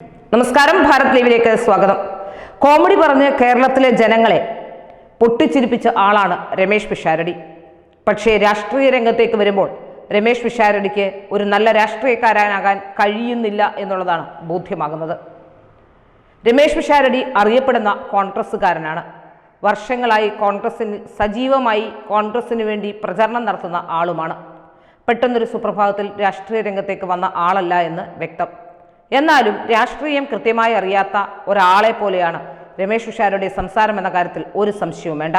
നമസ്കാരം, ഭാരത് ലൈവിലേക്ക് സ്വാഗതം. കോമഡി പറഞ്ഞ് കേരളത്തിലെ ജനങ്ങളെ പൊട്ടിച്ചിരിപ്പിച്ച ആളാണ് രമേശ് പിഷാരടി. പക്ഷേ രാഷ്ട്രീയ രംഗത്തേക്ക് വരുമ്പോൾ രമേശ് പിഷാരടിക്ക് ഒരു നല്ല രാഷ്ട്രീയക്കാരനാകാൻ കഴിയുന്നില്ല എന്നുള്ളതാണ് ബോധ്യമാകുന്നത്. രമേശ് പിഷാരടി അറിയപ്പെടുന്ന കോൺഗ്രസ്സുകാരനാണ്. വർഷങ്ങളായി സജീവമായി കോൺഗ്രസിന് വേണ്ടി പ്രചരണം നടത്തുന്ന ആളുമാണ്. പെട്ടെന്നൊരു സുപ്രഭാതത്തിൽ രാഷ്ട്രീയ രംഗത്തേക്ക് വന്ന ആളല്ല എന്ന് വ്യക്തം. എന്നാലും രാഷ്ട്രീയം കൃത്യമായി അറിയാത്ത ഒരാളെ പോലെയാണ് രമേശ് പിഷാരടി സംസാരം എന്ന കാര്യത്തിൽ ഒരു സംശയവും വേണ്ട.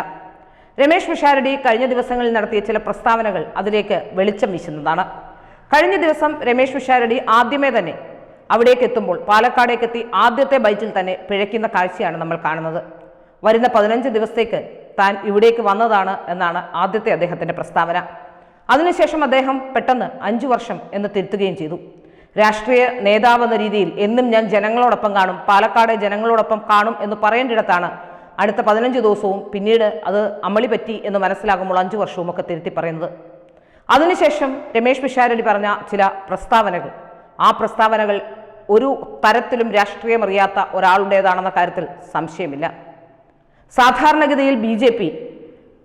രമേശ് പിഷാരടി കഴിഞ്ഞ ദിവസങ്ങളിൽ നടത്തിയ ചില പ്രസ്താവനകൾ അതിലേക്ക് വെളിച്ചം വീശുന്നതാണ്. കഴിഞ്ഞ ദിവസം രമേശ് പിഷാരടി ആദ്യമേ തന്നെ അവിടേക്ക് എത്തുമ്പോൾ, പാലക്കാടേക്ക് എത്തി ആദ്യത്തെ ബൈറ്റിൽ തന്നെ പിഴയ്ക്കുന്ന കാഴ്ചയാണ് നമ്മൾ കാണുന്നത്. വരുന്ന 15 ദിവസത്തേക്ക് താൻ ഇവിടേക്ക് വന്നതാണ് എന്നാണ് ആദ്യത്തെ അദ്ദേഹത്തിൻ്റെ പ്രസ്താവന. അതിനുശേഷം അദ്ദേഹം പെട്ടെന്ന് 5 വർഷം എന്ന് തിരുത്തുകയും ചെയ്തു. രാഷ്ട്രീയ നേതാവ് എന്ന രീതിയിൽ എന്നും ഞാൻ ജനങ്ങളോടൊപ്പം കാണും, പാലക്കാട് ജനങ്ങളോടൊപ്പം കാണും എന്ന് പറയേണ്ടിടത്താണ് അടുത്ത 15 ദിവസവും പിന്നീട് അത് അമളി പറ്റി എന്ന് മനസ്സിലാകുമ്പോൾ 5 വർഷവും ഒക്കെ തിരുത്തി പറയുന്നത്. അതിനുശേഷം രമേശ് പിഷാരടി പറഞ്ഞ ചില പ്രസ്താവനകൾ, ആ പ്രസ്താവനകൾ ഒരു തരത്തിലും രാഷ്ട്രീയം അറിയാത്ത ഒരാളുടേതാണെന്ന കാര്യത്തിൽ സംശയമില്ല. സാധാരണഗതിയിൽ BJP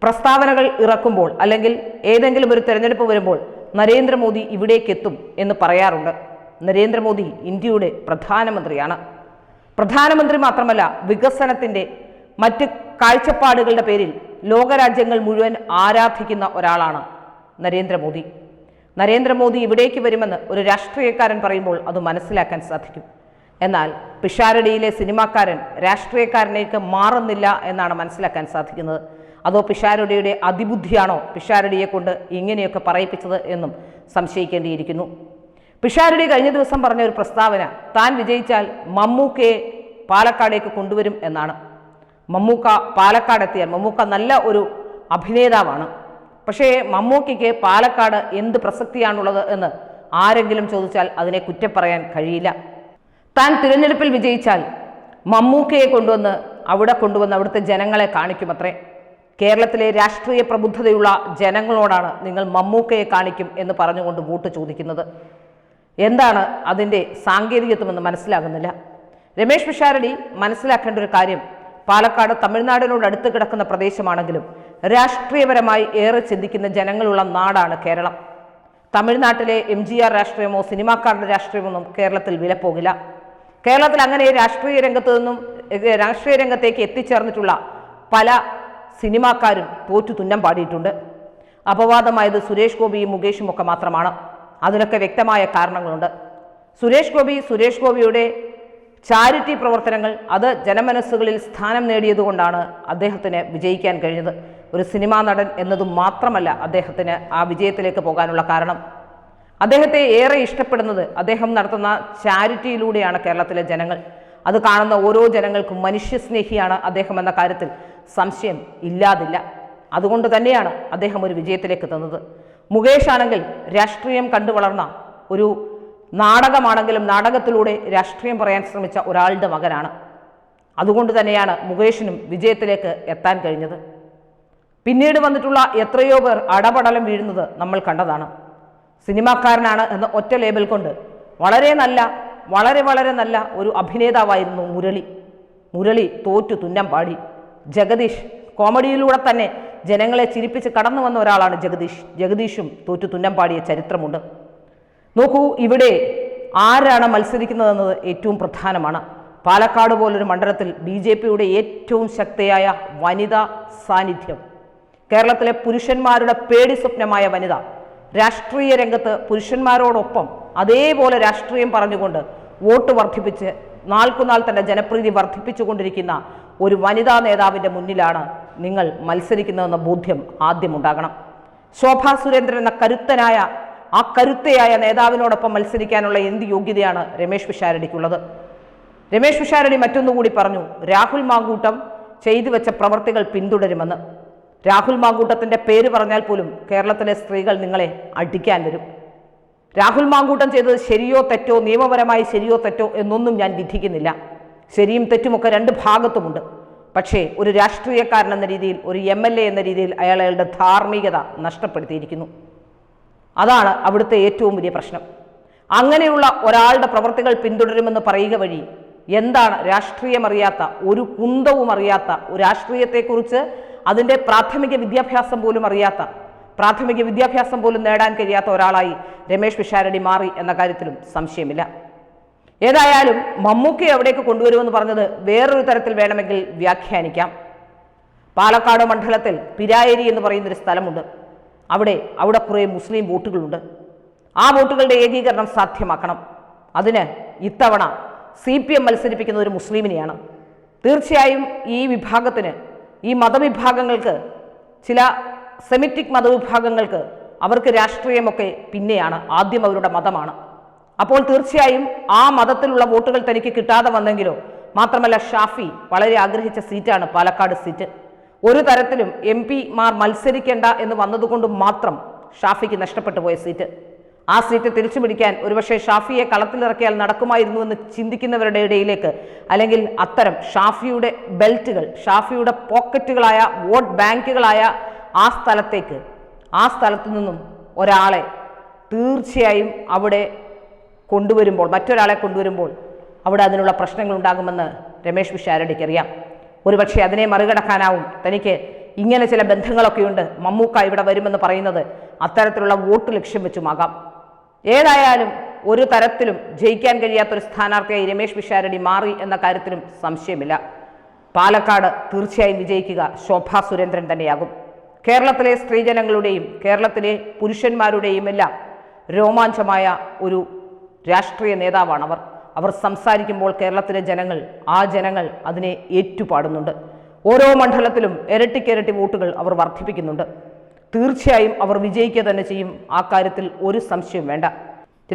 പ്രസ്താവനകൾ ഇറക്കുമ്പോൾ അല്ലെങ്കിൽ ഏതെങ്കിലും ഒരു തെരഞ്ഞെടുപ്പ് വരുമ്പോൾ നരേന്ദ്രമോദി ഇവിടേക്ക് എത്തും എന്ന് പറയാറുണ്ട്. നരേന്ദ്രമോദി ഇന്ത്യയുടെ പ്രധാനമന്ത്രിയാണ്. പ്രധാനമന്ത്രി മാത്രമല്ല, വികസനത്തിൻ്റെ മറ്റ് കാഴ്ചപ്പാടുകളുടെ പേരിൽ ലോകരാജ്യങ്ങൾ മുഴുവൻ ആരാധിക്കുന്ന ഒരാളാണ് നരേന്ദ്രമോദി. നരേന്ദ്രമോദി ഇവിടേക്ക് വരുമെന്ന് ഒരു രാഷ്ട്രീയക്കാരൻ പറയുമ്പോൾ അത് മനസ്സിലാക്കാൻ സാധിക്കും. എന്നാൽ പിഷാരടിയിലെ സിനിമാക്കാരൻ രാഷ്ട്രീയക്കാരനേക്ക് മാറുന്നില്ല എന്നാണ് മനസ്സിലാക്കാൻ സാധിക്കുന്നത്. അതോ പിഷാരടിയുടെ അതിബുദ്ധിയാണോ പിഷാരടിയെ കൊണ്ട് ഇങ്ങനെയൊക്കെ പറയിപ്പിച്ചത് എന്നും സംശയിക്കേണ്ടിയിരിക്കുന്നു. പിഷാരടി കഴിഞ്ഞ ദിവസം പറഞ്ഞ ഒരു പ്രസ്താവന, താൻ വിജയിച്ചാൽ മമ്മൂക്കയെ പാലക്കാടേക്ക് കൊണ്ടുവരും എന്നാണ്. മമ്മൂക്ക പാലക്കാടെത്തിയാൽ, മമ്മൂക്ക നല്ല ഒരു അഭിനേതാവാണ്, പക്ഷേ മമ്മൂക്കയ്ക്ക് പാലക്കാട് എന്ത് പ്രസക്തിയാണുള്ളത് എന്ന് ആരെങ്കിലും ചോദിച്ചാൽ അതിനെ കുറ്റം പറയാൻ കഴിയില്ല. താൻ തിരഞ്ഞെടുപ്പിൽ വിജയിച്ചാൽ മമ്മൂക്കയെ കൊണ്ടുവന്ന് അവിടുത്തെ ജനങ്ങളെ കാണിക്കുമത്രേ. കേരളത്തിലെ രാഷ്ട്രീയ പ്രബുദ്ധതയുള്ള ജനങ്ങളോടാണ് നിങ്ങൾ മമ്മൂക്കയെ കാണിക്കും എന്ന് പറഞ്ഞുകൊണ്ട് വോട്ട് ചോദിക്കുന്നത്. എന്താണ് അതിൻ്റെ സാങ്കേതികത്വമെന്ന് മനസ്സിലാകുന്നില്ല. രമേശ് പിഷാരടി മനസ്സിലാക്കേണ്ട ഒരു കാര്യം, പാലക്കാട് തമിഴ്നാടിനോട് അടുത്ത് കിടക്കുന്ന പ്രദേശമാണെങ്കിലും രാഷ്ട്രീയപരമായി ഏറെ ചിന്തിക്കുന്ന ജനങ്ങളുള്ള നാടാണ് കേരളം. തമിഴ്നാട്ടിലെ MGR രാഷ്ട്രീയമോ സിനിമാക്കാരുടെ രാഷ്ട്രീയമൊന്നും കേരളത്തിൽ വിലപ്പോകില്ല. കേരളത്തിൽ അങ്ങനെ രാഷ്ട്രീയ രംഗത്തേക്ക് എത്തിച്ചേർന്നിട്ടുള്ള പല സിനിമാക്കാരും തോറ്റു തുന്നം പാടിയിട്ടുണ്ട്. അപവാദമായത് സുരേഷ് ഗോപിയും മുകേഷും ഒക്കെ മാത്രമാണ്. അതിനൊക്കെ വ്യക്തമായ കാരണങ്ങളുണ്ട്. സുരേഷ് ഗോപിയുടെ ചാരിറ്റി പ്രവർത്തനങ്ങൾ അത് ജനമനസ്സുകളിൽ സ്ഥാനം നേടിയതുകൊണ്ടാണ് അദ്ദേഹത്തിന് വിജയിക്കാൻ കഴിഞ്ഞത്. ഒരു സിനിമാ നടൻ എന്നതും മാത്രമല്ല അദ്ദേഹത്തിന് ആ വിജയത്തിലേക്ക് പോകാനുള്ള കാരണം. അദ്ദേഹത്തെ ഏറെ ഇഷ്ടപ്പെടുന്നത് അദ്ദേഹം നടത്തുന്ന ചാരിറ്റിയിലൂടെയാണ് കേരളത്തിലെ ജനങ്ങൾ. അത് കാണുന്ന ഓരോ ജനങ്ങൾക്കും മനുഷ്യസ്നേഹിയാണ് അദ്ദേഹം എന്ന കാര്യത്തിൽ സംശയം ഇല്ലാതില്ല. അതുകൊണ്ട് തന്നെയാണ് അദ്ദേഹം ഒരു വിജയത്തിലേക്ക് എത്തുന്നത്. മുകേഷ് ആണെങ്കിൽ രാഷ്ട്രീയം കണ്ടു വളർന്ന ഒരു നാടകമാണെങ്കിലും നാടകത്തിലൂടെ രാഷ്ട്രീയം പറയാൻ ശ്രമിച്ച ഒരാളുടെ മകനാണ്. അതുകൊണ്ട് തന്നെയാണ് മുകേഷിനും വിജയത്തിലേക്ക് എത്താൻ കഴിഞ്ഞത്. പിന്നീട് വന്നിട്ടുള്ള എത്രയോ പേർ അടപടലം വീഴുന്നത് നമ്മൾ കണ്ടതാണ്. സിനിമാക്കാരനാണ് എന്ന ഒറ്റ ലേബൽ കൊണ്ട് വളരെ നല്ല ഒരു അഭിനേതാവായിരുന്നു മുരളി തോറ്റു തുന്നം പാടി. ജഗദീഷ് കോമഡിയിലൂടെ തന്നെ ജനങ്ങളെ ചിരിപ്പിച്ച് കടന്നു വന്ന ഒരാളാണ് ജഗദീഷും തോറ്റു തുന്നം പാടിയ ചരിത്രമുണ്ട്. നോക്കൂ, ഇവിടെ ആരാണ് മത്സരിക്കുന്നതെന്നത് ഏറ്റവും പ്രധാനമാണ്. പാലക്കാട് പോലൊരു മണ്ഡലത്തിൽ BJPയുടെ ഏറ്റവും ശക്തിയായ വനിതാ സാന്നിധ്യം, കേരളത്തിലെ പുരുഷന്മാരുടെ പേടി സ്വപ്നമായ വനിത, രാഷ്ട്രീയ രംഗത്ത് പുരുഷന്മാരോടൊപ്പം അതേപോലെ രാഷ്ട്രീയം പറഞ്ഞുകൊണ്ട് വോട്ട് വർദ്ധിപ്പിച്ച് നാൾക്കുനാൾ തൻ്റെ ജനപ്രീതി വർദ്ധിപ്പിച്ചുകൊണ്ടിരിക്കുന്ന ഒരു വനിതാ നേതാവിൻ്റെ മുന്നിലാണ് നിങ്ങൾ മത്സരിക്കുന്നതെന്ന ബോധ്യം ആദ്യമുണ്ടാകണം. ശോഭാ സുരേന്ദ്രൻ എന്ന കരുത്തയായ നേതാവിനോടൊപ്പം മത്സരിക്കാനുള്ള എന്ത് യോഗ്യതയാണ് രമേശ് പിഷാരടിക്കുള്ളത്? രമേശ് പിഷാരടി മറ്റൊന്നുകൂടി പറഞ്ഞു, രാഹുൽ മാങ്കൂട്ടം ചെയ്തു വെച്ച പ്രവർത്തികൾ പിന്തുടരുമെന്ന്. രാഹുൽ മാങ്കൂട്ടത്തിൻ്റെ പേര് പറഞ്ഞാൽ പോലും കേരളത്തിലെ സ്ത്രീകൾ നിങ്ങളെ അടിക്കാൻ വരും. രാഹുൽ മാങ്കൂട്ടം ചെയ്തത് ശരിയോ തെറ്റോ, നിയമപരമായി ശരിയോ തെറ്റോ എന്നൊന്നും ഞാൻ വിധിക്കുന്നില്ല. ശരിയും തെറ്റുമൊക്കെ 2 ഭാഗത്തുമുണ്ട്. പക്ഷേ ഒരു രാഷ്ട്രീയക്കാരൻ എന്ന രീതിയിൽ, ഒരു MLA എന്ന രീതിയിൽ അയാളുടെ ധാർമ്മികത നഷ്ടപ്പെടുത്തിയിരിക്കുന്നു. അതാണ് അവിടുത്തെ ഏറ്റവും വലിയ പ്രശ്നം. അങ്ങനെയുള്ള ഒരാളുടെ പ്രവൃത്തികൾ പിന്തുടരുമെന്ന് പറയുക വഴി എന്താണ് രാഷ്ട്രീയമറിയാത്ത, ഒരു കുന്തവും അറിയാത്ത, രാഷ്ട്രീയത്തെക്കുറിച്ച് അതിൻ്റെ പ്രാഥമിക വിദ്യാഭ്യാസം പോലും നേടാൻ കഴിയാത്ത ഒരാളായി രമേശ് പിഷാരടി മാറി എന്ന കാര്യത്തിലും സംശയമില്ല. ഏതായാലും മമ്മൂക്കയെ അവിടേക്ക് കൊണ്ടുവരുമെന്ന് പറഞ്ഞത് വേറൊരു തരത്തിൽ വേണമെങ്കിൽ വ്യാഖ്യാനിക്കാം. പാലക്കാട് മണ്ഡലത്തിൽ പിരായേരി എന്ന് പറയുന്നൊരു സ്ഥലമുണ്ട്. അവിടെ കുറേ മുസ്ലിം വോട്ടുകളുണ്ട്. ആ വോട്ടുകളുടെ ഏകീകരണം സാധ്യമാക്കണം. അതിന് ഇത്തവണ CPM മത്സരിപ്പിക്കുന്ന ഒരു മുസ്ലിമിനെയാണ്. തീർച്ചയായും ഈ വിഭാഗത്തിന്, ഈ മതവിഭാഗങ്ങൾക്ക്, ചില സെമിറ്റിക് മതവിഭാഗങ്ങൾക്ക് അവർക്ക് രാഷ്ട്രീയമൊക്കെ പിന്നെയാണ്, ആദ്യം അവരുടെ മതമാണ്. അപ്പോൾ തീർച്ചയായും ആ മതത്തിലുള്ള വോട്ടുകൾ തനിക്ക് കിട്ടാതെ വന്നെങ്കിലോ, മാത്രമല്ല ഷാഫി വളരെ ആഗ്രഹിച്ച സീറ്റാണ് പാലക്കാട് സീറ്റ്. ഒരു തരത്തിലും MP-മാർ മത്സരിക്കേണ്ട എന്ന് വന്നതുകൊണ്ട് മാത്രം ഷാഫിക്ക് നഷ്ടപ്പെട്ടു പോയ സീറ്റ്. ആ സീറ്റ് തിരിച്ചു പിടിക്കാൻ ഒരുപക്ഷെ ഷാഫിയെ കളത്തിലിറക്കിയാൽ നടക്കുമായിരുന്നുവെന്ന് ചിന്തിക്കുന്നവരുടെ ഇടയിലേക്ക്, അല്ലെങ്കിൽ അത്തരം ഷാഫിയുടെ ബെൽറ്റുകൾ, ഷാഫിയുടെ പോക്കറ്റുകളായ വോട്ട് ബാങ്കുകളായ ആ സ്ഥലത്തു നിന്നും ഒരാളെ തീർച്ചയായും അവിടെ കൊണ്ടുവരുമ്പോൾ, മറ്റൊരാളെ കൊണ്ടുവരുമ്പോൾ അവിടെ അതിനുള്ള പ്രശ്നങ്ങൾ ഉണ്ടാകുമെന്ന് രമേശ് പിഷാരടിക്ക് അറിയാം. ഒരുപക്ഷെ അതിനെ മറികടക്കാനാവും. തനിക്ക് ഇങ്ങനെ ചില ബന്ധങ്ങളൊക്കെയുണ്ട്, മമ്മൂക്ക ഇവിടെ വരുമെന്ന് പറയുന്നത് അത്തരത്തിലുള്ള വോട്ട് ലക്ഷ്യം വെച്ചുമാകാം. ഏതായാലും ഒരു തരത്തിലും ജയിക്കാൻ കഴിയാത്തൊരു സ്ഥാനാർത്ഥിയായി രമേശ് പിഷാരടി മാറി എന്ന കാര്യത്തിലും സംശയമില്ല. പാലക്കാട് തീർച്ചയായും വിജയിക്കുക ശോഭാ സുരേന്ദ്രൻ തന്നെയാകും. കേരളത്തിലെ സ്ത്രീജനങ്ങളുടെയും കേരളത്തിലെ പുരുഷന്മാരുടെയും എല്ലാം രോമാഞ്ചമായ ഒരു രാഷ്ട്രീയ നേതാവാണ് അവർ സംസാരിക്കുമ്പോൾ കേരളത്തിലെ ആ ജനങ്ങൾ അതിനെ ഏറ്റുപാടുന്നുണ്ട്. ഓരോ മണ്ഡലത്തിലും ഇരട്ടിക്കിരട്ടി വോട്ടുകൾ അവർ വർദ്ധിപ്പിക്കുന്നുണ്ട്. തീർച്ചയായും അവർ വിജയിക്കുക തന്നെ ചെയ്യും. ആ കാര്യത്തിൽ ഒരു സംശയവും വേണ്ട.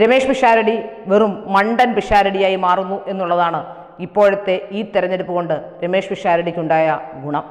രമേശ് പിഷാരടി വെറും മണ്ടൻ പിഷാരടിയായി മാറുന്നു എന്നുള്ളതാണ് ഇപ്പോഴത്തെ ഈ തെരഞ്ഞെടുപ്പ് കൊണ്ട് രമേശ് പിഷാരടിക്കുണ്ടായ ഗുണം.